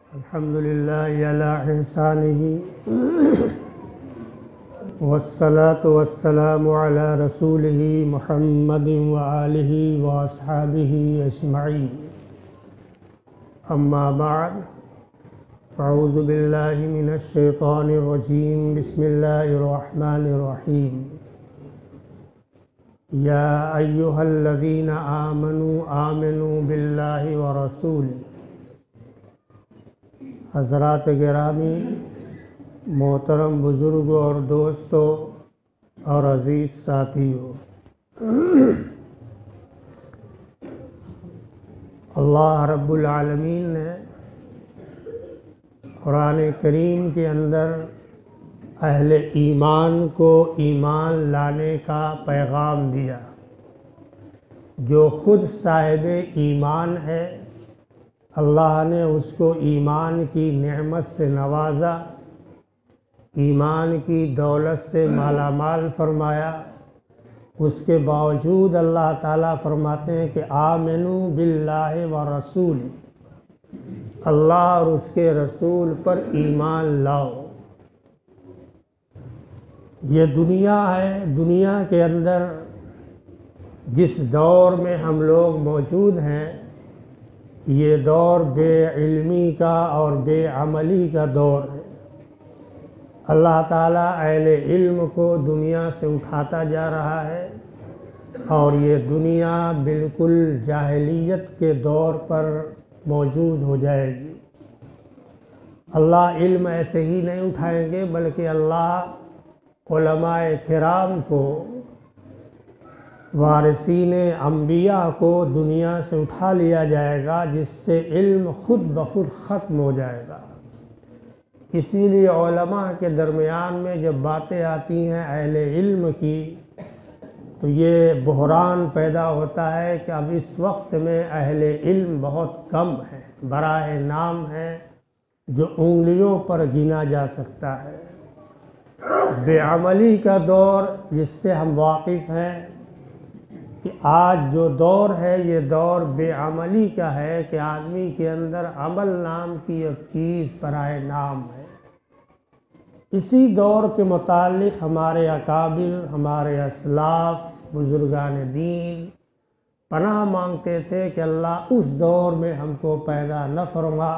الحمد لله على إحسانه والصلاة والسلام على رسوله محمد وآله وأصحابه أجمعين. أما بعد، أعوذ بالله من الشيطان الرجيم. بسم الله الرحمن الرحيم. يا أيها الذين آمنوا بالله ورسوله. حضرات گرامی، محترم بزرگوں اور دوستوں اور عزیز ساتھیوں، اللہ رب العالمین نے قرآن کریم کے اندر اہل ایمان کو ایمان لانے کا پیغام دیا. جو خود صاحب ایمان ہے، اللہ نے اس کو ایمان کی نعمت سے نوازا، ایمان کی دولت سے مالا مال فرمایا. اس کے باوجود اللہ تعالیٰ فرماتے ہیں کہ آمنوا باللہ ورسول، اللہ اور اس کے رسول پر ایمان لاؤ. یہ دنیا ہے، دنیا کے اندر جس دور میں ہم لوگ موجود ہیں، یہ دور بے علمی کا اور بے عملی کا دور ہے. اللہ تعالیٰ اہل علم کو دنیا سے اٹھاتا جا رہا ہے اور یہ دنیا بالکل جاہلیت کے دور پر موجود ہو جائے گی. اللہ علم ایسے ہی نہیں اٹھائیں گے، بلکہ اللہ علماء کرام کو، وارثین انبیاء کو دنیا سے اٹھا لیا جائے گا، جس سے علم خود بخود ختم ہو جائے گا. اسی لیے علماء کے درمیان میں جب باتیں آتی ہیں اہل علم کی، تو یہ بحران پیدا ہوتا ہے کہ اب اس وقت میں اہل علم بہت کم ہے، براہ نام ہے جو انگلیوں پر گنا جا سکتا ہے. بے عملی کا دور، جس سے ہم واقف ہیں کہ آج جو دور ہے یہ دور بے عملی کا ہے، کہ آدمی کے اندر عمل نام کی ایک چیز برائے نام ہے. اسی دور کے متعلق ہمارے اکابر، ہمارے اسلاف، بزرگان دین پناہ مانگتے تھے کہ اللہ اس دور میں ہم کو پیدا نہ فرما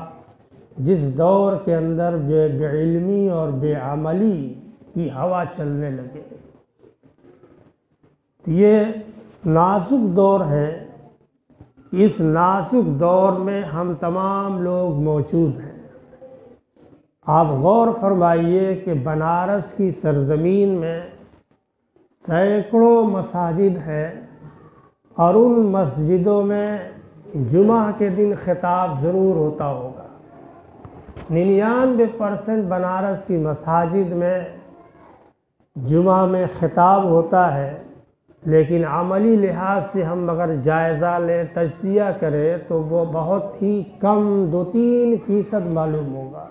جس دور کے اندر بے علمی اور بے عملی کی ہوا چلنے لگے. یہ نازک دور ہے. اس نازک دور میں ہم تمام لوگ موجود ہیں. آپ غور فرمائیے کہ بنارس کی سرزمین میں سینکڑوں مساجد ہیں اور ان مسجدوں میں جمعہ کے دن خطاب ضرور ہوتا ہوگا. 99% بنارس کی مساجد میں جمعہ میں خطاب ہوتا ہے، لیکن عملی لحاظ سے ہم اگر جائزہ لیں، تجزیہ کریں، تو وہ بہت ہی کم 2-3% معلوم ہوگا.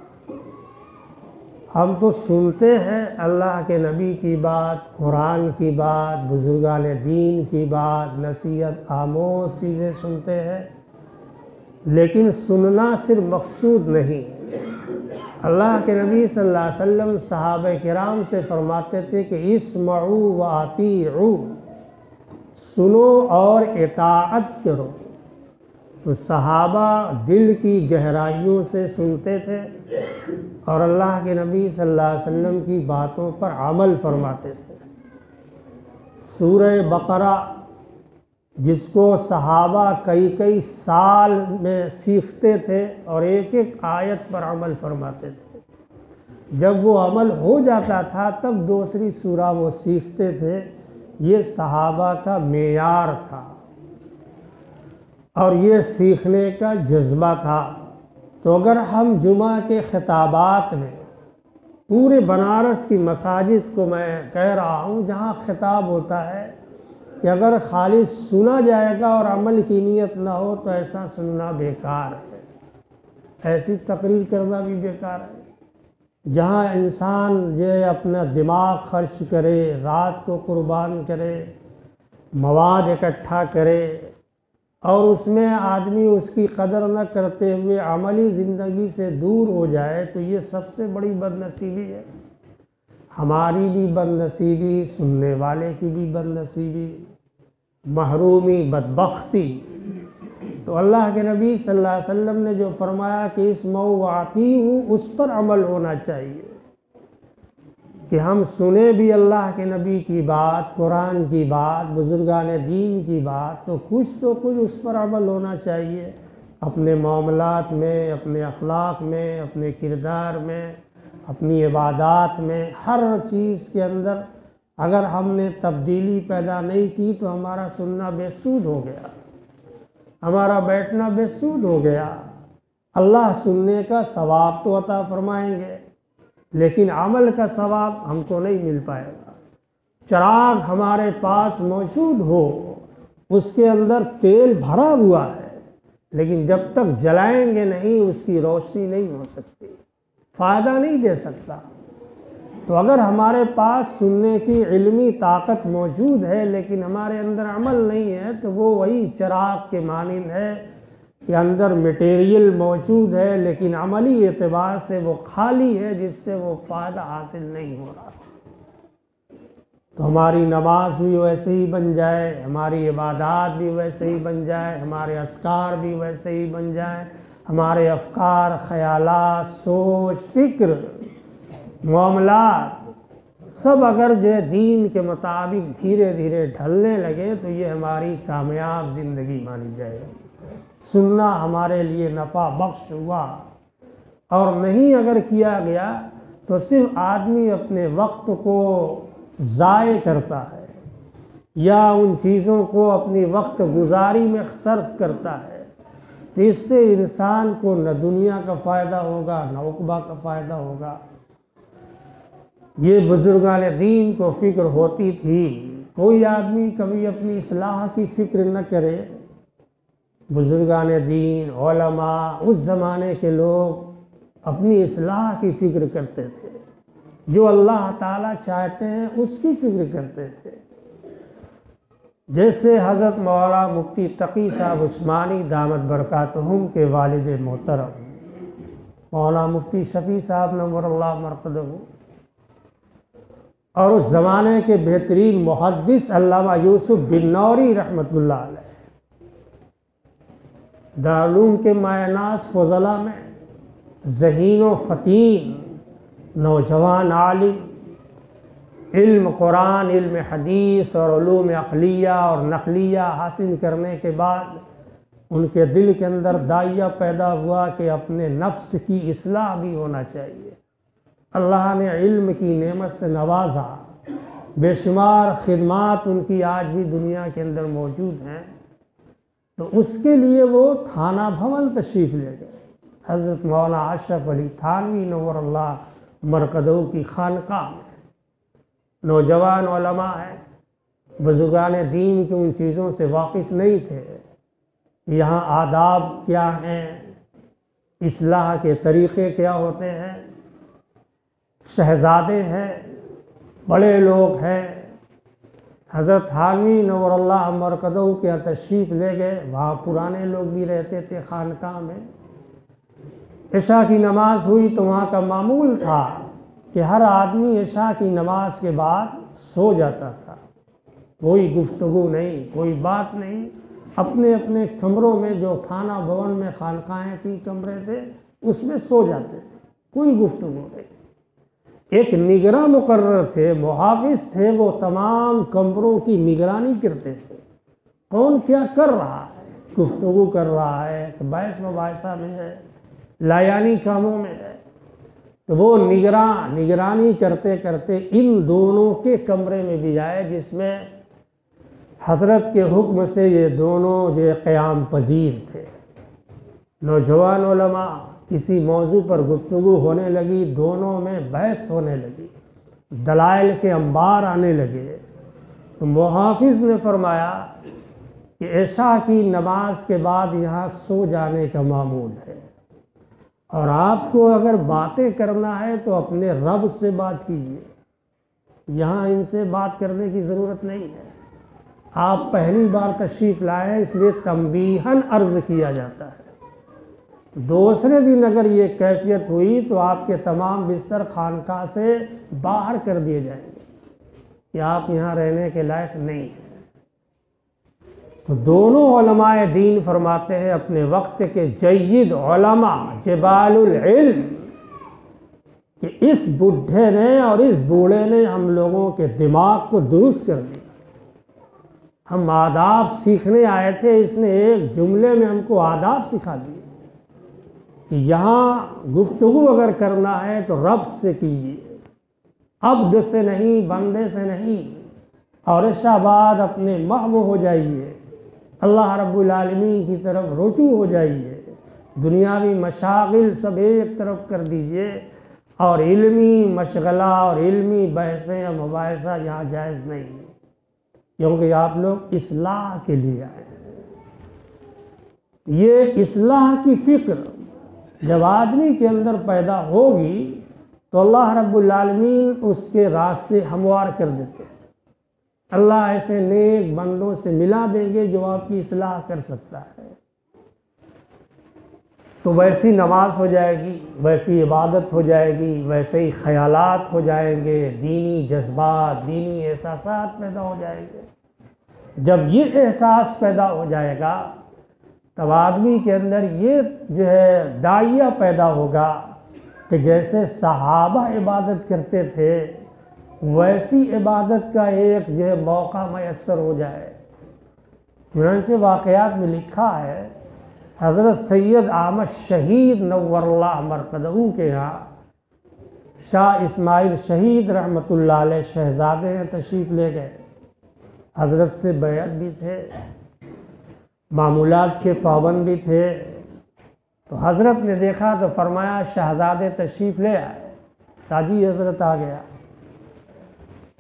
ہم تو سنتے ہیں اللہ کے نبی کی بات، قرآن کی بات، بزرگان دین کی بات، نصیحت آموز چیزیں سنتے ہیں، لیکن سننا صرف مقصود نہیں. اللہ کے نبی صلی اللہ علیہ وسلم صحابہ کرام سے فرماتے تھے کہ اسمعوا واطیعوا، سنو اور اطاعت کرو. تو صحابہ دل کی گہرائیوں سے سنتے تھے اور اللہ کے نبی صلی اللہ علیہ وسلم کی باتوں پر عمل فرماتے تھے. سورہ بقرہ، جس کو صحابہ کئی سال میں سیکھتے تھے اور ایک ایک آیت پر عمل فرماتے تھے. جب وہ عمل ہو جاتا تھا تب دوسری سورہ وہ سیکھتے تھے. یہ صحابہ کا معیار تھا اور یہ سیکھنے کا جذبہ تھا. تو اگر ہم جمعہ کے خطابات میں پورے بنارس کی مساجد کو میں کہہ رہا ہوں جہاں خطاب ہوتا ہے کہ اگر خالص سنا جائے گا اور عمل کی نیت نہ ہو تو ایسا سننا بیکار ہے، ایسی تقریر کرنا بھی بیکار ہے. جہاں انسان یہ اپنا دماغ خرچ کرے، رات کو قربان کرے، مواد اکٹھا کرے، اور اس میں آدمی اس کی قدر نہ کرتے ہوئے عملی زندگی سے دور ہو جائے تو یہ سب سے بڑی بد نصیبی ہے، ہماری بھی بد نصیبی، سننے والے کی بھی بد نصیبی، محرومی، بدبختی۔ تو اللہ کے نبی صلی اللہ علیہ وسلم نے جو فرمایا کہ اسمعوا واطیعوا، اس پر عمل ہونا چاہیے کہ ہم سنیں بھی اللہ کے نبی کی بات، قرآن کی بات، بزرگان دین کی بات، تو کچھ اس پر عمل ہونا چاہیے، اپنے معاملات میں، اپنے اخلاق میں، اپنے کردار میں، اپنی عبادات میں، ہر چیز کے اندر اگر ہم نے تبدیلی پیدا نہیں کی تو ہمارا سننا بے سود ہو گیا، ہمارا بیٹھنا بے سود ہو گیا۔ اللہ سننے کا ثواب تو عطا فرمائیں گے لیکن عمل کا ثواب ہم کو نہیں مل پائے گا۔ چراغ ہمارے پاس موجود ہو، اس کے اندر تیل بھرا ہوا ہے، لیکن جب تک جلائیں گے نہیں اس کی روشنی نہیں ہو سکتی، فائدہ نہیں دے سکتا۔ تو اگر ہمارے پاس سننے کی علمی طاقت موجود ہے لیکن ہمارے اندر عمل نہیں ہے تو وہ وہی چراغ کے مانند ہے کہ اندر میٹیریل موجود ہے لیکن عملی اعتبار سے وہ خالی ہے، جس سے وہ فائدہ حاصل نہیں ہو رہا۔ تو ہماری نماز بھی ویسے ہی بن جائے، ہماری عبادات بھی ویسے ہی بن جائے، ہمارے اذکار بھی ویسے ہی بن جائیں، ہمارے افکار، خیالات، سوچ، فکر، معاملات سب اگر جو ہے دین کے مطابق دھیرے دھیرے ڈھلنے لگے تو یہ ہماری کامیاب زندگی مانی جائے گی۔ سننا ہمارے لیے نفع بخش ہوا، اور نہیں اگر کیا گیا تو صرف آدمی اپنے وقت کو ضائع کرتا ہے یا ان چیزوں کو اپنی وقت گزاری میں صرف کرتا ہے، تو اس سے انسان کو نہ دنیا کا فائدہ ہوگا نہ عقبہ کا فائدہ ہوگا۔ یہ بزرگان دین کو فکر ہوتی تھی، کوئی آدمی کبھی اپنی اصلاح کی فکر نہ کرے۔ بزرگان دین، علماء، اس زمانے کے لوگ اپنی اصلاح کی فکر کرتے تھے، جو اللہ تعالیٰ چاہتے ہیں اس کی فکر کرتے تھے۔ جیسے حضرت مولانا مفتی تقی صاحب عثمانی دامت برکاتہم کے والد محترم مولانا مفتی شفیع صاحب نور اللہ مرقدہ، اور اس زمانے کے بہترین محدث علامہ یوسف بن نوری رحمۃ اللہ علیہ، دارالعلوم کے مایہ ناز فضلہ میں ذہین و فطین نوجوان عالم، علم قرآن، علم حدیث اور علوم عقلیہ اور نقلیہ حاصل کرنے کے بعد ان کے دل کے اندر داعیہ پیدا ہوا کہ اپنے نفس کی اصلاح بھی ہونا چاہیے۔ اللہ نے علم کی نعمت سے نوازا، بے شمار خدمات ان کی آج بھی دنیا کے اندر موجود ہیں، تو اس کے لیے وہ تھانہ بھون تشریف لے گئے، حضرت مولانا اشرف علی تھانوی نور اللہ مرقدہ کی خانقاہ میں۔ نوجوان علماء ہیں، بزرگان دین کی ان چیزوں سے واقف نہیں تھے، یہاں آداب کیا ہیں، اصلاح کے طریقے کیا ہوتے ہیں۔ شہزادے ہیں، بڑے لوگ ہیں، حضرت تھانوی نور اللہ مرقدہ کے یہاں تشریف لے گئے، وہاں پرانے لوگ بھی رہتے تھے خانقاہ میں۔ عشاء کی نماز ہوئی تو وہاں کا معمول تھا کہ ہر آدمی عشاء کی نماز کے بعد سو جاتا تھا، کوئی گفتگو نہیں، کوئی بات نہیں، اپنے اپنے کمروں میں، جو تھانہ بھون میں خانقاہیں تھیں، کمرے تھے، اس میں سو جاتے تھے، کوئی گفتگو نہیں۔ ایک نگراں مقرر تھے، محافظ تھے، وہ تمام کمروں کی نگرانی کرتے تھے، کون کیا کر رہا ہے، گفتگو کر رہا ہے، بحث مباحثہ میں ہے، لایانی کاموں میں ہے، تو وہ نگرانی کرتے کرتے ان دونوں کے کمرے میں بھی آئے، جس میں حضرت کے حکم سے یہ دونوں جو قیام پذیر تھے۔ نوجوان علماء، کسی موضوع پر گفتگو ہونے لگی، دونوں میں بحث ہونے لگی، دلائل کے انبار آنے لگے، تو محافظ نے فرمایا کہ عشاء کی نماز کے بعد یہاں سو جانے کا معمول ہے، اور آپ کو اگر باتیں کرنا ہے تو اپنے رب سے بات کیجیے، یہاں ان سے بات کرنے کی ضرورت نہیں ہے۔ آپ پہلی بار تشریف لائے اس لیے تنبیہاً عرض کیا جاتا ہے۔ دوسرے دن اگر یہ کیفیت ہوئی تو آپ کے تمام بستر خانقاہ سے باہر کر دیے جائیں گے کہ آپ یہاں رہنے کے لائق نہیں ہیں۔ تو دونوں علماء دین فرماتے ہیں اپنے وقت کے جید علماء جبال العلم کہ اس بڈھے نے اور اس بوڑھے نے ہم لوگوں کے دماغ کو درست کر دیا۔ ہم آداب سیکھنے آئے تھے، اس نے ایک جملے میں ہم کو آداب سکھا دیے کہ یہاں گفتگو اگر کرنا ہے تو رب سے کیجیے، عبد سے نہیں، بندے سے نہیں، اور عشاء بعد اپنے محو ہو جائیے، اللہ رب العالمین کی طرف رجوع ہو جائیے، دنیاوی مشاغل سب ایک طرف کر دیجیے، اور علمی مشغلہ اور علمی بحثیں یا مباحثہ یہاں جائز نہیں ہے، کیونکہ آپ لوگ اصلاح کے لیے آئے ہیں۔ یہ اصلاح کی فکر جب آدمی کے اندر پیدا ہوگی تو اللہ رب العالمین اس کے راستے ہموار کر دیتے ہیں۔ اللہ ایسے نیک بندوں سے ملا دیں گے جو آپ کی اصلاح کر سکتا ہے، تو ویسی نماز ہو جائے گی، ویسی عبادت ہو جائے گی، ویسے ہی خیالات ہو جائیں گے، دینی جذبات، دینی احساسات پیدا ہو جائیں گے۔ جب یہ احساس پیدا ہو جائے گا تب آدمی کے اندر یہ جو ہے داعیہ پیدا ہوگا کہ جیسے صحابہ عبادت کرتے تھے ویسی عبادت کا ایک جو ہے موقع میسر ہو جائے۔ چنانچہ واقعات میں لکھا ہے حضرت سید احمد شہید نور اللہ مرقدہ کے یہاں شاہ اسماعیل شہید رحمۃ اللہ علیہ شہزادے ہیں، تشریف لے گئے، حضرت سے بیعت بھی تھے، معمولات کے پابند بھی تھے۔ تو حضرت نے دیکھا تو فرمایا شہزادے تشریف لے آئے، تاجی حضرت آ گیا،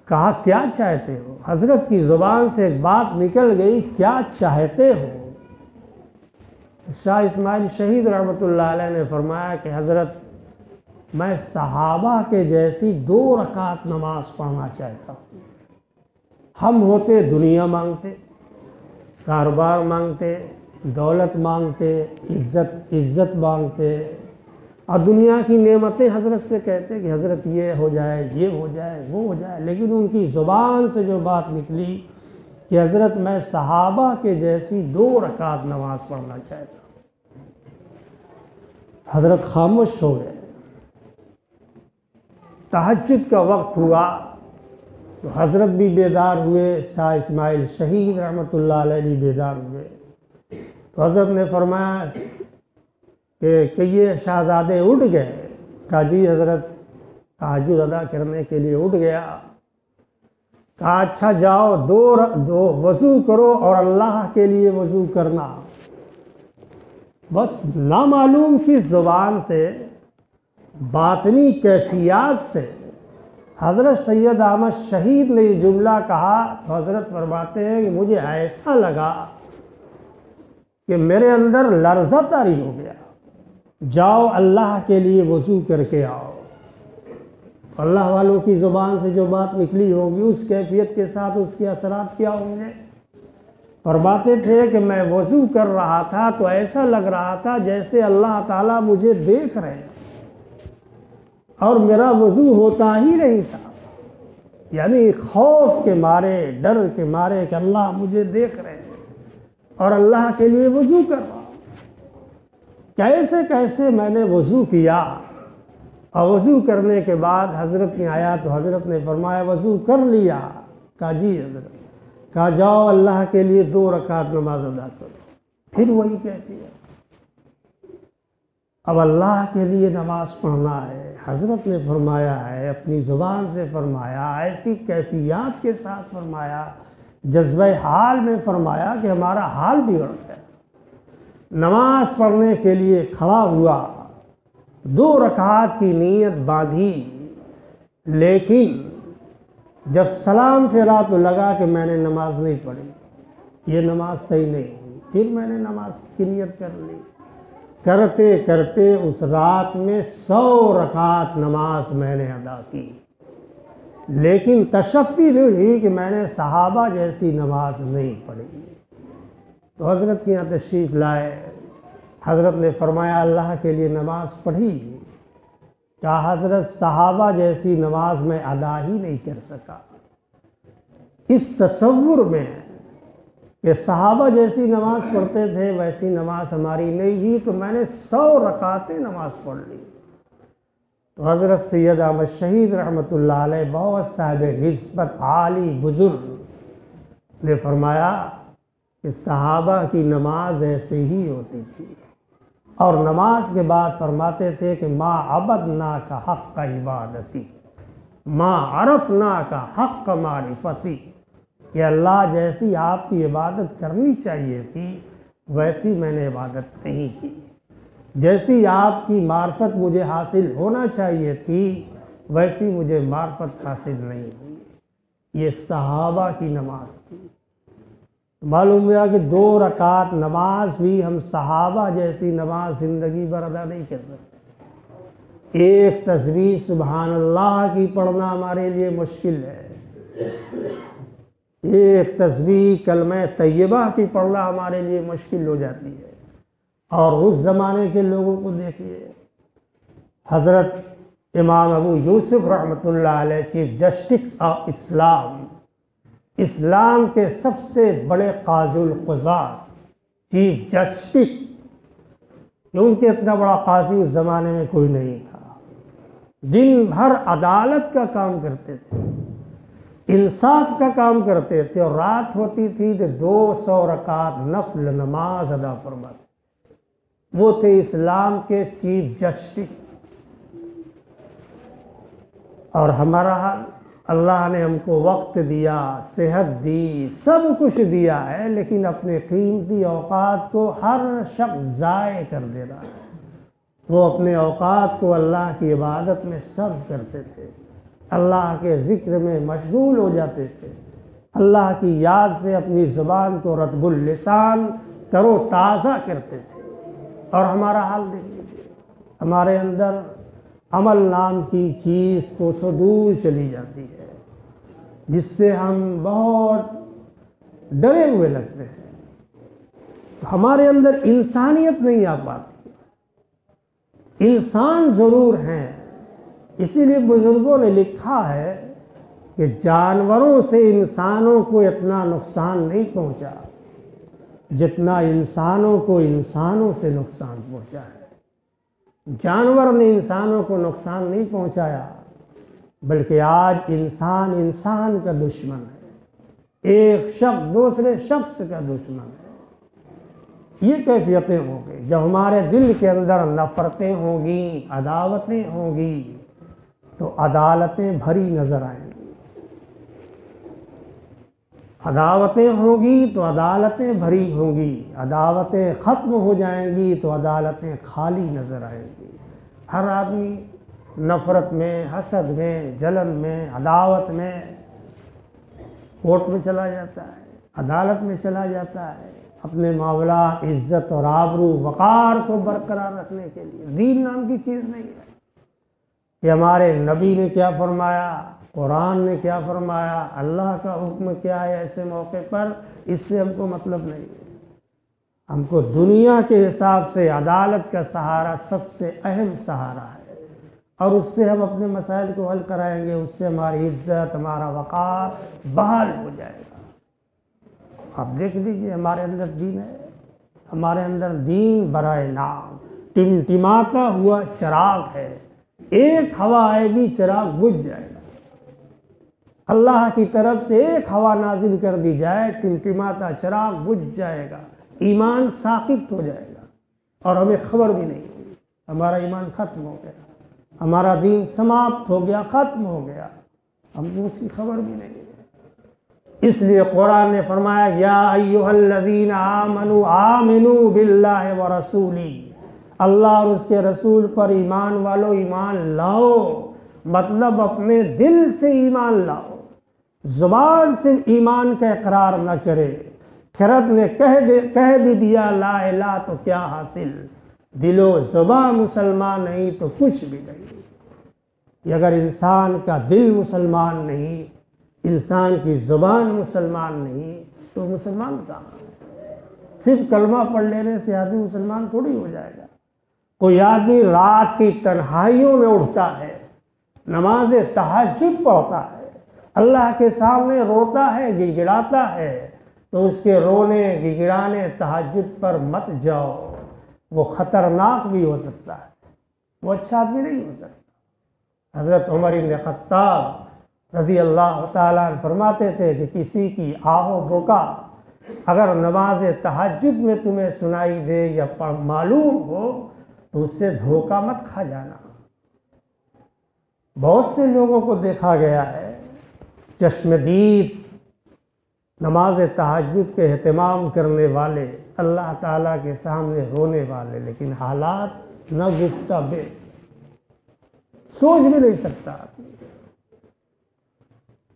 کہا کیا چاہتے ہو؟ حضرت کی زبان سے ایک بات نکل گئی، کیا چاہتے ہو؟ شاہ اسماعیل شہید رحمۃ اللہ علیہ نے فرمایا کہ حضرت میں صحابہ کے جیسی 2 رکعت نماز پڑھنا چاہتا ہوں۔ ہم ہوتے دنیا مانگتے، کاروبار مانگتے، دولت مانگتے، عزت مانگتے، اور دنیا کی نعمتیں حضرت سے کہتے کہ حضرت یہ ہو جائے، یہ ہو جائے، وہ ہو جائے، لیکن ان کی زبان سے جو بات نکلی کہ حضرت میں صحابہ کے جیسی 2 رکعت نماز پڑھنا چاہتا ہوں، حضرت خاموش ہو گئے۔ تہجد کا وقت ہوا تو حضرت بھی بیدار ہوئے، شاہ اسماعیل شہید رحمۃ اللہ علیہ بھی بیدار ہوئے۔ تو حضرت نے فرمایا کہ یہ شہزادے اٹھ گئے، کہا جی حضرت تہجد ادا کرنے کے لیے اٹھ گیا۔ کہا اچھا جاؤ دو وضو کرو اور اللہ کے لیے وضو کرنا۔ بس نامعلوم کس زبان سے، باطنی کیفیات سے حضرت سید احمد شہید نے یہ جملہ کہا تو حضرت فرماتے ہیں کہ مجھے ایسا لگا کہ میرے اندر لرزہ طاری ہو گیا، جاؤ اللہ کے لیے وضو کر کے آؤ۔ اللہ والوں کی زبان سے جو بات نکلی ہوگی اس کیفیت کے ساتھ اس کے اثرات کیا ہوں گے؟ فرماتے تھے کہ میں وضو کر رہا تھا تو ایسا لگ رہا تھا جیسے اللہ تعالیٰ مجھے دیکھ رہے ہیں، اور میرا وضو ہوتا ہی نہیں تھا، یعنی خوف کے مارے، ڈر کے مارے کہ اللہ مجھے دیکھ رہے ہیں اور اللہ کے لیے وضو کر رہا ہوں۔ کیسے کیسے میں نے وضو کیا، اور وضو کرنے کے بعد حضرت نے آیا تو حضرت نے فرمایا وضو کر لیا؟ کہا جی حضرت۔ کہا جاؤ اللہ کے لیے 2 رکعت نماز ادا کرو۔ پھر وہی کہتی ہے اب اللہ کے لیے نماز پڑھنا ہے۔ حضرت نے فرمایا ہے، اپنی زبان سے فرمایا، ایسی کیفیات کے ساتھ فرمایا، جذبہ حال میں فرمایا کہ ہمارا حال بگڑ گیا۔ نماز پڑھنے کے لیے کھڑا ہوا، 2 رکعت کی نیت باندھی، لیکن جب سلام پھیرا تو لگا کہ میں نے نماز نہیں پڑھی، یہ نماز صحیح نہیں ہوئی۔ پھر میں نے نماز کی نیت کر لی، کرتے کرتے اس رات میں 100 رکعت نماز میں نے ادا کی، لیکن تشفی جو ہوئی کہ میں نے صحابہ جیسی نماز نہیں پڑھی۔ تو حضرت کے یہاں تشریف لائے، حضرت نے فرمایا اللہ کے لیے نماز پڑھی؟ کہا حضرت صحابہ جیسی نماز میں ادا ہی نہیں کر سکا۔ اس تصور میں کہ صحابہ جیسی نماز پڑھتے تھے ویسی نماز ہماری نہیں ہوئی، تو میں نے 100 رکعتیں نماز پڑھ لی۔ تو حضرت سید احمد شہید رحمۃ اللہ علیہ بہت صاحب نسبت عالی بزرگ نے فرمایا کہ صحابہ کی نماز ایسے ہی ہوتی تھی، اور نماز کے بعد فرماتے تھے کہ ما عبدنا کا حق کا عبادتی، ما عرفنا کا حق کا معرفتی، کہ اللہ جیسی آپ کی عبادت کرنی چاہیے تھی ویسی میں نے عبادت نہیں کی، جیسی آپ کی معرفت مجھے حاصل ہونا چاہیے تھی ویسی مجھے معرفت حاصل نہیں ہوئی۔ یہ صحابہ کی نماز تھی۔ معلوم ہوا کہ 2 رکعت نماز بھی ہم صحابہ جیسی نماز زندگی بھر ادا نہیں کر سکتے۔ ایک تسبیح سبحان اللہ کی پڑھنا ہمارے لیے مشکل ہے، ایک تسبیح کلمہ طیبہ کی پڑھنا ہمارے لیے مشکل ہو جاتی ہے۔ اور اس زمانے کے لوگوں کو دیکھیے، حضرت امام ابو یوسف رحمۃ اللہ علیہ چیف جسٹس آف اسلام، اسلام کے سب سے بڑے قاضی القضات، چیف جسٹس، کیونکہ اتنا بڑا قاضی اس زمانے میں کوئی نہیں تھا، دن بھر عدالت کا کام کرتے تھے، انصاف کا کام کرتے تھے، اور رات ہوتی تھی تو 200 رکعت نفل نماز ادا فرماتے۔ وہ تھے اسلام کے چیف جسٹس۔ اور ہمارا حال، اللہ نے ہم کو وقت دیا، صحت دی، سب کچھ دیا ہے، لیکن اپنے قیمتی اوقات کو ہر شخص ضائع کر دے رہا ہے۔ وہ اپنے اوقات کو اللہ کی عبادت میں صرف کرتے تھے، اللہ کے ذکر میں مشغول ہو جاتے تھے، اللہ کی یاد سے اپنی زبان کو رطب اللسان تر و تازہ کرتے تھے۔ اور ہمارا حال دیکھ لیجیے، ہمارے اندر عمل نام کی چیز کو دور چلی جاتی ہے، جس سے ہم بہت ڈرے ہوئے لگتے ہیں۔ ہمارے اندر انسانیت نہیں آ پاتی۔ انسان ضرور ہیں، اسی لیے بزرگوں نے لکھا ہے کہ جانوروں سے انسانوں کو اتنا نقصان نہیں پہنچا جتنا انسانوں کو انسانوں سے نقصان پہنچا ہے۔ جانور نے انسانوں کو نقصان نہیں پہنچایا، بلکہ آج انسان انسان کا دشمن ہے، ایک شخص دوسرے شخص کا دشمن ہے۔ یہ کیفیتیں ہوں گی جب ہمارے دل کے اندر نفرتیں ہوں گی، عداوتیں ہوں گی، تو عدالتیں بھری نظر آئیں گی۔ عداوتیں ہوں گی تو عدالتیں بھری ہوں گی، عداوتیں ختم ہو جائیں گی تو عدالتیں خالی نظر آئیں گی۔ ہر آدمی نفرت میں، حسد میں، جلن میں، عداوت میں کورٹ میں چلا جاتا ہے، عدالت میں چلا جاتا ہے، اپنے معاملات، عزت اور آبرو، وقار کو برقرار رکھنے کے لیے۔ دین نام کی چیز نہیں ہے کہ ہمارے نبی نے کیا فرمایا، قرآن نے کیا فرمایا، اللہ کا حکم کیا ہے، ایسے موقع پر اس سے ہم کو مطلب نہیں ہے۔ ہم کو دنیا کے حساب سے عدالت کا سہارا سب سے اہم سہارا ہے، اور اس سے ہم اپنے مسائل کو حل کرائیں گے، اس سے ہماری عزت، ہمارا وقار بحال ہو جائے گا۔ آپ دیکھ لیجیے، ہمارے اندر دین ہے، ہمارے اندر دین برائے نام ٹمٹماتا ہوا چراغ ہے، ایک ہوا آئے گی چراغ بجھ جائے گا۔ اللہ کی طرف سے ایک ہوا نازل کر دی جائے، ٹمٹماتا چراغ بجھ جائے گا، ایمان ساقط ہو جائے گا، اور ہمیں خبر بھی نہیں ہوگی، ہمارا ایمان ختم ہو گیا، ہمارا دین سماپت ہو گیا، ختم ہو گیا، ہم کو اس کی خبر بھی نہیں ہے۔ اس لیے قرآن نے فرمایا یا ایھا الذین آمنوا آمنوا باللہ ورسولہ، اللہ اور اس کے رسول پر ایمان والو ایمان لاؤ، مطلب اپنے دل سے ایمان لاؤ، زبان سے ایمان کا اقرار نہ کرے۔ خرد نے کہہ بھی دیا لا الہ تو کیا حاصل، دل و زبان مسلمان نہیں تو کچھ بھی نہیں۔ کہ اگر انسان کا دل مسلمان نہیں، انسان کی زبان مسلمان نہیں، تو مسلمان کہاں؟ صرف کلمہ پڑھ لینے سے آدمی مسلمان تھوڑی ہو جائے گا۔ کوئی آدمی رات کی تنہائیوں میں اٹھتا ہے، نماز تہجد پڑھتا ہے، اللہ کے سامنے روتا ہے، گڑ گڑاتا ہے، تو اس کے رونے گڑگڑانے تہجد پر مت جاؤ، وہ خطرناک بھی ہو سکتا ہے، وہ اچھا آدمی نہیں ہو سکتا۔ حضرت عمر بن خطاب رضی اللہ تعالیٰ عنہ فرماتے تھے کہ کسی کی آہ و بکا اگر نماز تہجد میں تمہیں سنائی دے یا معلوم ہو تو اس سے دھوکہ مت کھا جانا۔ بہت سے لوگوں کو دیکھا گیا ہے چشمدید نماز تہجد کے اہتمام کرنے والے، اللہ تعالیٰ کے سامنے رونے والے، لیکن حالات نہ گفتہ بے، سوچ بھی نہیں سکتا۔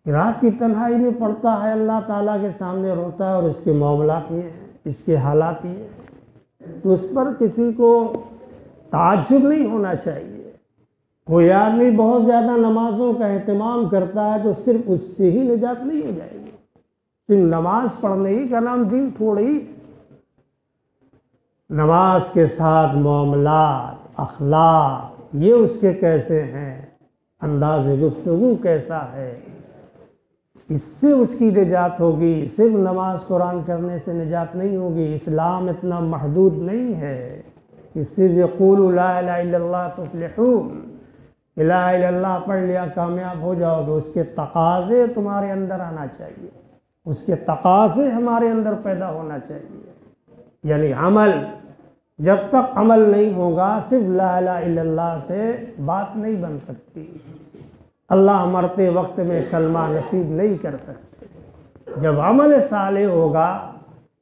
رات کی تنہائی میں پڑھتا ہے، اللہ تعالیٰ کے سامنے روتا ہے، اور اس کے معاملات یہ ہیں، اس کے حالات یہ ہیں، تو اس پر کسی کو تعجب نہیں ہونا چاہیے۔ کوئی آدمی بہت زیادہ نمازوں کا اہتمام کرتا ہے تو صرف اس سے ہی نجات نہیں ہو جائے گی۔ صرف نماز پڑھنے ہی کا نام دین تھوڑی۔ نماز کے ساتھ معاملات، اخلاق، یہ اس کے کیسے ہیں، انداز گفتگو کیسا ہے، اس سے اس کی نجات ہوگی۔ صرف نماز قرآن کرنے سے نجات نہیں ہوگی۔ اسلام اتنا محدود نہیں ہے کہ صرف یقولوا لا الہ الا اللہ تفلحون، لا الہ الا اللہ پڑھ لیا کامیاب ہو جاؤ گے۔ اس کے تقاضے تمہارے اندر آنا چاہیے، اس کے تقاضے ہمارے اندر پیدا ہونا چاہیے۔ یعنی عمل، جب تک عمل نہیں ہوگا صرف لا الہ الا اللہ سے بات نہیں بن سکتی۔ اللہ مرتے وقت میں کلمہ نصیب نہیں کر سکتے۔ جب عمل صالح ہوگا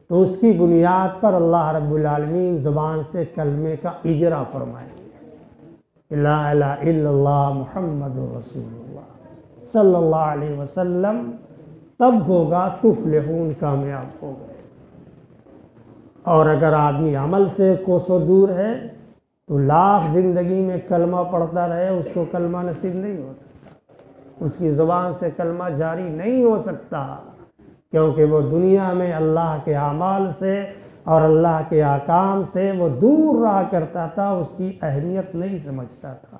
تو اس کی بنیاد پر اللہ رب العالمین زبان سے کلمے کا اجرا فرمائیں گے، لا الہ الا اللہ محمد رسول اللہ صلی اللہ علیہ وسلم، تب ہوگا تفلحون، کامیاب ہوگا۔ اور اگر آدمی عمل سے کوسوں دور ہے تو لاکھ زندگی میں کلمہ پڑھتا رہے، اس کو کلمہ نصیب نہیں ہو سکتا، اس کی زبان سے کلمہ جاری نہیں ہو سکتا، کیونکہ وہ دنیا میں اللہ کے اعمال سے اور اللہ کے احکام سے وہ دور رہا کرتا تھا، اس کی اہمیت نہیں سمجھتا تھا۔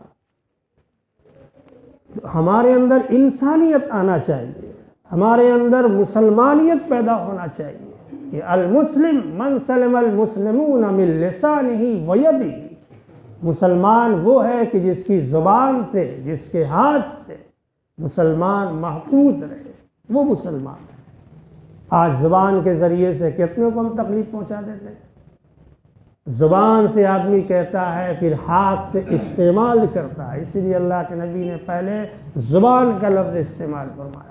ہمارے اندر انسانیت آنا چاہیے، ہمارے اندر مسلمانیت پیدا ہونا چاہیے کہ المسلم من سلم المسلمون من لسانہ ویدہ، مسلمان وہ ہے کہ جس کی زبان سے، جس کے ہاتھ سے مسلمان محفوظ رہے، وہ مسلمان ہے۔ آج زبان کے ذریعے سے کتنے کو ہم تکلیف پہنچا دیتے ہیں۔ زبان سے آدمی کہتا ہے، پھر ہاتھ سے استعمال کرتا ہے، اسی لیے اللہ کے نبی نے پہلے زبان کا لفظ استعمال فرمایا۔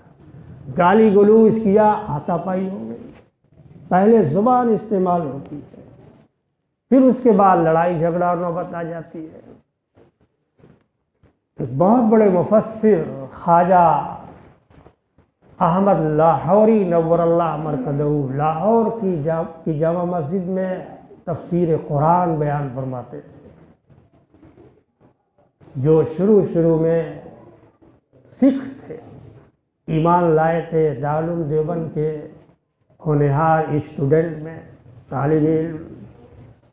گالی گلوچ کیا، ہاتھا پائی ہو گئی، پہلے زبان استعمال ہوتی ہے، پھر اس کے بعد لڑائی جھگڑا اور نوبت آ جاتی ہے۔ ایک بہت بڑے مفسر خواجہ احمد لاہوری نور اللہ مرقدہ، لاہور کی جامع مسجد میں تفسیر قرآن بیان فرماتے تھے۔ جو شروع میں سکھ تھے، ایمان لائے تھے، دارالعلوم دیوبند کے ہونہار اسٹوڈنٹ میں، طالب علم،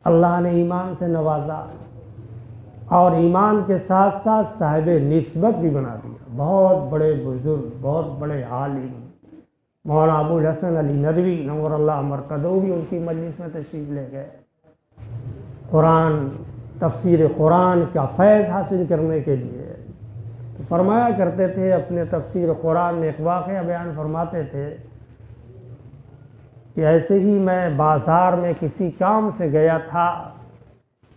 اللہ نے ایمان سے نوازا اور ایمان کے ساتھ ساتھ صاحب نسبت بھی بنا دیا۔ بہت بڑے بزرگ، بہت بڑے عالم مولانا ابو الحسن علی ندوی نور اللہ مرقدہ بھی ان کی مجلس میں تشریف لے گئے، قرآن، تفسیر قرآن کا فیض حاصل کرنے کے لیے۔ فرمایا کرتے تھے، اپنے تفسیر قرآن میں ایک واقعہ بیان فرماتے تھے کہ ایسے ہی میں بازار میں کسی کام سے گیا تھا،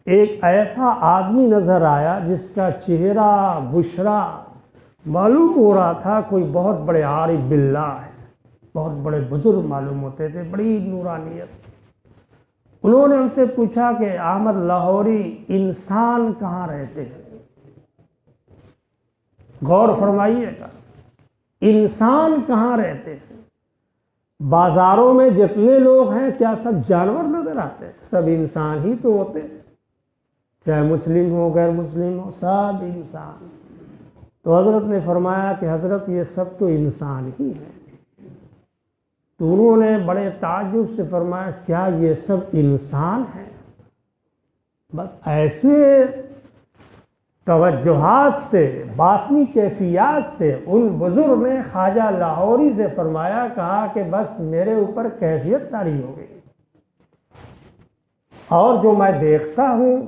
ایک ایسا آدمی نظر آیا جس کا چہرہ بشرا معلوم ہو رہا تھا کوئی بہت بڑے عارف باللہ ہے، بہت بڑے بزرگ معلوم ہوتے تھے، بڑی نورانیت۔ انہوں نے ان سے پوچھا کہ احمد لاہوری، انسان کہاں رہتے ہیں؟ غور فرمائیے گا، انسان کہاں رہتے ہیں؟ بازاروں میں جتنے لوگ ہیں کیا سب جانور نظر آتے ہیں؟ سب انسان ہی تو ہوتے ہیں، چاہے مسلم ہو غیر مسلم ہو، سب انسان۔ تو حضرت نے فرمایا کہ حضرت یہ سب تو انسان ہی ہیں۔ تو انہوں نے بڑے تعجب سے فرمایا کیا یہ سب انسان ہیں؟ بس ایسے توجہات سے، باطنی کیفیات سے ان بزرگ نے خواجہ لاہوری سے فرمایا، کہا کہ بس میرے اوپر کیفیت طاری ہو گئی، اور جو میں دیکھتا ہوں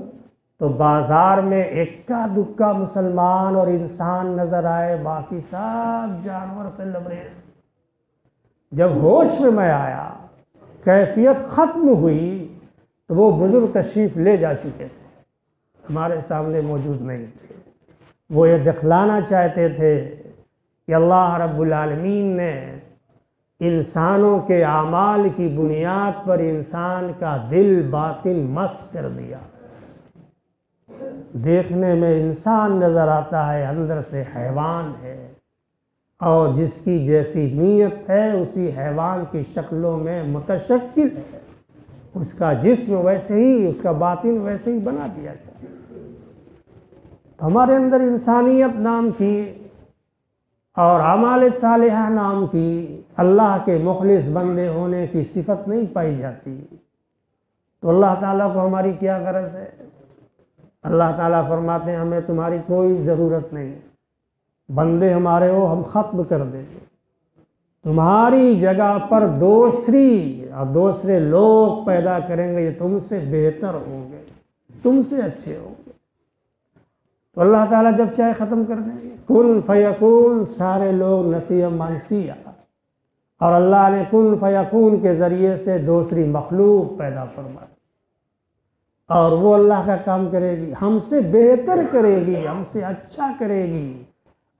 تو بازار میں اکا دکا مسلمان اور انسان نظر آئے، باقی سب جانور سے لبریز۔ جب ہوش میں آیا، کیفیت ختم ہوئی، تو وہ بزرگ تشریف لے جا چکے تھے، ہمارے سامنے موجود نہیں تھے۔ وہ یہ دکھلانا چاہتے تھے کہ اللہ رب العالمین نے انسانوں کے اعمال کی بنیاد پر انسان کا دل باطن مست کر دیا۔ دیکھنے میں انسان نظر آتا ہے، اندر سے حیوان ہے، اور جس کی جیسی نیت ہے اسی حیوان کی شکلوں میں متشکل ہے، اس کا جسم ویسے ہی، اس کا باطن ویسے ہی بنا دیا جائے۔ ہمارے اندر انسانیت نام کی اور اعمال صالحہ نام کی اللہ کے مخلص بندے ہونے کی صفت نہیں پائی جاتی، تو اللہ تعالیٰ کو ہماری کیا غرض ہے؟ اللہ تعالیٰ فرماتے ہیں ہمیں تمہاری کوئی ضرورت نہیں، بندے ہمارے ہو ہم ختم کر دیں گے، تمہاری جگہ پر دوسرے لوگ پیدا کریں گے، یہ تم سے بہتر ہوں گے، تم سے اچھے ہوں گے۔ تو اللہ تعالیٰ جب چاہے ختم کر دیں گے، کن فیکون، سارے لوگ نسیہ منسیہ، اور اللہ نے کن فیکون کے ذریعے سے دوسری مخلوق پیدا فرمائی، اور وہ اللہ کا کام کرے گی، ہم سے بہتر کرے گی، ہم سے اچھا کرے گی،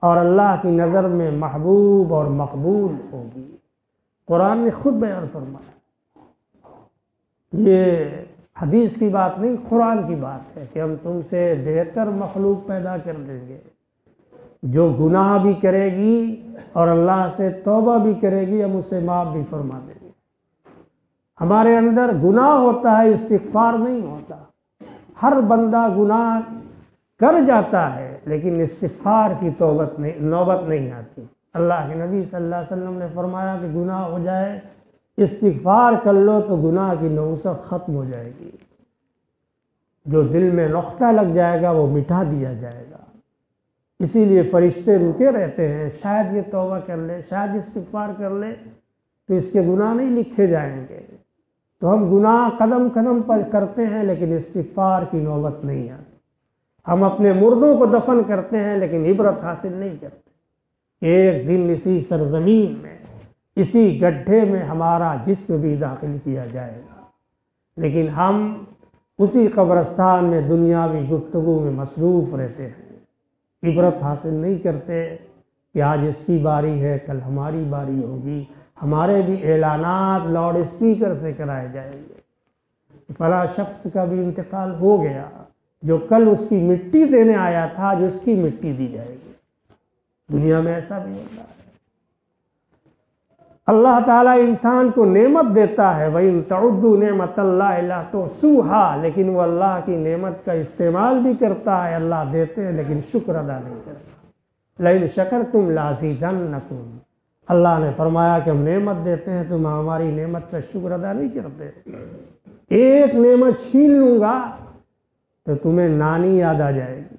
اور اللہ کی نظر میں محبوب اور مقبول ہوگی۔ قرآن نے خود بیان فرمایا، یہ حدیث کی بات نہیں، قرآن کی بات ہے کہ ہم تم سے بہتر مخلوق پیدا کر دیں گے، جو گناہ بھی کرے گی اور اللہ سے توبہ بھی کرے گی، ہم اسے معاف بھی فرما دیں گے۔ ہمارے اندر گناہ ہوتا ہے، استغفار نہیں ہوتا۔ ہر بندہ گناہ کر جاتا ہے لیکن استغفار کی نوبت نہیں آتی۔ اللہ کے نبی صلی اللہ علیہ وسلم نے فرمایا کہ گناہ ہو جائے، استغفار کر لو تو گناہ کی نوسط ختم ہو جائے گی، جو دل میں نقطہ لگ جائے گا وہ مٹا دیا جائے گا۔ اسی لیے فرشتے رکے رہتے ہیں، شاید یہ توبہ کر لے، شاید استغفار کر لے تو اس کے گناہ نہیں لکھے جائیں گے۔ تو ہم گناہ قدم قدم پر کرتے ہیں لیکن استغفار کی نوبت نہیں آتی۔ ہم اپنے مردوں کو دفن کرتے ہیں لیکن عبرت حاصل نہیں کرتے۔ ایک دن اسی سرزمین میں، اسی گڈھے میں ہمارا جسم بھی داخل کیا جائے گا، لیکن ہم اسی قبرستان میں دنیاوی گفتگو میں مصروف رہتے ہیں، عبرت حاصل نہیں کرتے کہ آج اس کی باری ہے، کل ہماری باری ہوگی۔ ہمارے بھی اعلانات لاؤڈ اسپیکر سے کرائے جائیں گے، فلاں شخص کا بھی انتقال ہو گیا، جو کل اس کی مٹی دینے آیا تھا، جو اس کی مٹی دی جائے گی۔ دنیا میں ایسا بھی ہوتا ہے۔ اللہ تعالیٰ انسان کو نعمت دیتا ہے، وَإِن تَعُدُّوا نِعْمَتَ اللَّهِ لَا تُحْصُوهَا، لیکن وہ اللہ کی نعمت کا استعمال بھی کرتا ہے، اللہ دیتے ہیں لیکن شکر ادا نہیں کرتا۔ لَئِن شَكَرْتُمْ لَأَزِيدَنَّكُمْ، اللہ نے فرمایا کہ ہم نعمت دیتے ہیں، تم ہماری نعمت کا شکر ادا نہیں کرتے۔ ایک نعمت چھین لوں گا تو تمہیں نانی یاد آ جائے گی،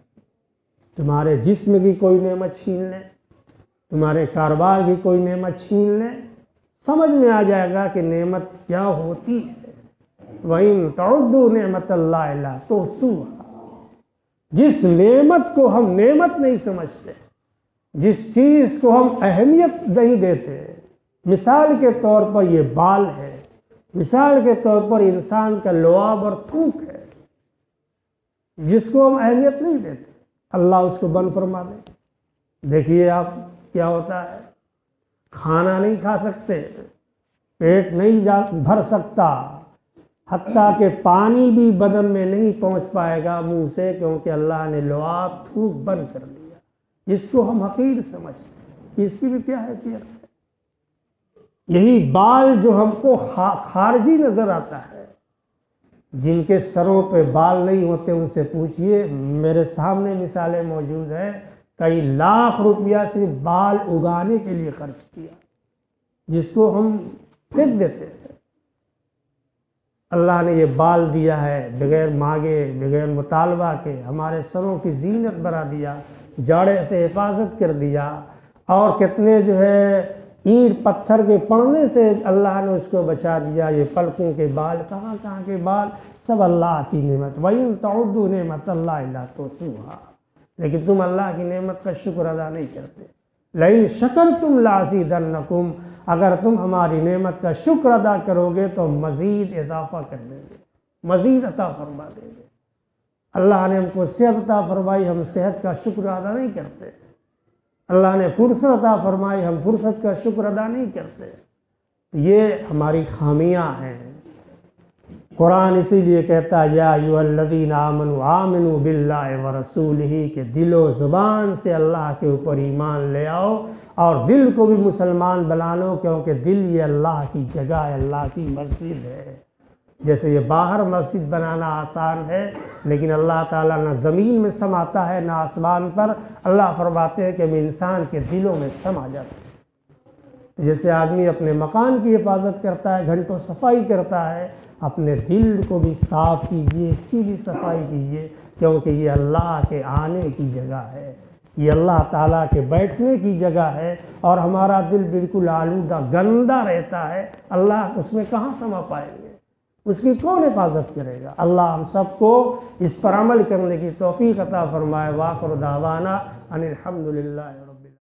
تمہارے جسم کی کوئی نعمت چھین لے، تمہارے کاروبار کی کوئی نعمت چھین لے، سمجھ میں آ جائے گا کہ نعمت کیا ہوتی ہے۔ وَإِن تَعُدُّوا نِعْمَتَ اللَّهِ لَا تُحْصُوهَا، جس نعمت کو ہم نعمت نہیں سمجھتے، جس چیز کو ہم اہمیت نہیں دیتے، مثال کے طور پر یہ بال ہے، مثال کے طور پر انسان کا لعاب اور تھوک ہے، جس کو ہم اہمیت نہیں دیتے، اللہ اس کو بند فرما دے۔ دیکھیے آپ کیا ہوتا ہے، کھانا نہیں کھا سکتے، پیٹ نہیں بھر سکتا، حتیٰ کہ پانی بھی بدن میں نہیں پہنچ پائے گا منہ سے، کیونکہ اللہ نے لعاب تھوک بند کر دیا، جس کو ہم حقیر سمجھتے ہیں۔ اس کی بھی کیا حیثیت ہے؟ یہی بال جو ہم کو خارجی نظر آتا ہے، جن کے سروں پہ بال نہیں ہوتے ان سے پوچھئے، میرے سامنے مثالیں موجود ہیں کئی لاکھ روپیہ صرف بال اگانے کے لیے خرچ کیا، جس کو ہم پھینک دیتے تھے۔ اللہ نے یہ بال دیا ہے بغیر مانگے، بغیر مطالبہ کے، ہمارے سروں کی زینت بنا دیا، جاڑے سے حفاظت کر دیا، اور کتنے جو ہے اینٹ پتھر کے پڑنے سے اللہ نے اس کو بچا دیا۔ یہ پلکوں کے بال، کہاں کہاں کے بال، سب اللہ کی نعمت۔ وَإِن تَعُدُّوا نِعْمَتَ اللَّهِ لَا تُحْصُوهَا، لیکن تم اللہ کی نعمت کا شکر ادا نہیں کرتے۔ لَئِن شَكَرْتُمْ لَأَزِيدَنَّكُمْ، اگر تم ہماری نعمت کا شکر ادا کرو گے تو مزید اضافہ کر دیں گے، مزید عطا فرما دیں گے۔ اللہ نے ہم کو صحت عطا فرمائی، ہم صحت کا شکر ادا نہیں کرتے۔ اللہ نے فرصت عطا فرمائی، ہم فرصت کا شکر ادا نہیں کرتے۔ یہ ہماری خامیاں ہیں۔ قرآن اسی لیے کہتا ہے یا ایھا الذین آمنوا آمنوا باللہ ورسولہ، کہ دل و زبان سے اللہ کے اوپر ایمان لے آؤ اور دل کو بھی مسلمان بنا لو، کیونکہ دل یہ اللہ کی جگہ ہے، اللہ کی مسجد ہے۔ جیسے یہ باہر مسجد بنانا آسان ہے، لیکن اللہ تعالیٰ نہ زمین میں سماتا ہے نہ آسمان پر۔ اللہ فرماتے ہیں کہ ہم انسان کے دلوں میں سما جاتے ہیں۔ جیسے آدمی اپنے مکان کی حفاظت کرتا ہے، گھنٹوں صفائی کرتا ہے، اپنے دل کو بھی صاف کیجیے، اس کی بھی صفائی کیجیے، کیونکہ یہ اللہ کے آنے کی جگہ ہے، یہ اللہ تعالیٰ کے بیٹھنے کی جگہ ہے، اور ہمارا دل بالکل آلودہ گندا رہتا ہے، اللہ اس میں کہاں سما پائیں گے؟ اس کی کون حفاظت کرے گا؟ اللہ ہم سب کو اس پر عمل کرنے کی توفیق عطا فرمائے۔ وآخر دعوانا ان الحمد للہ۔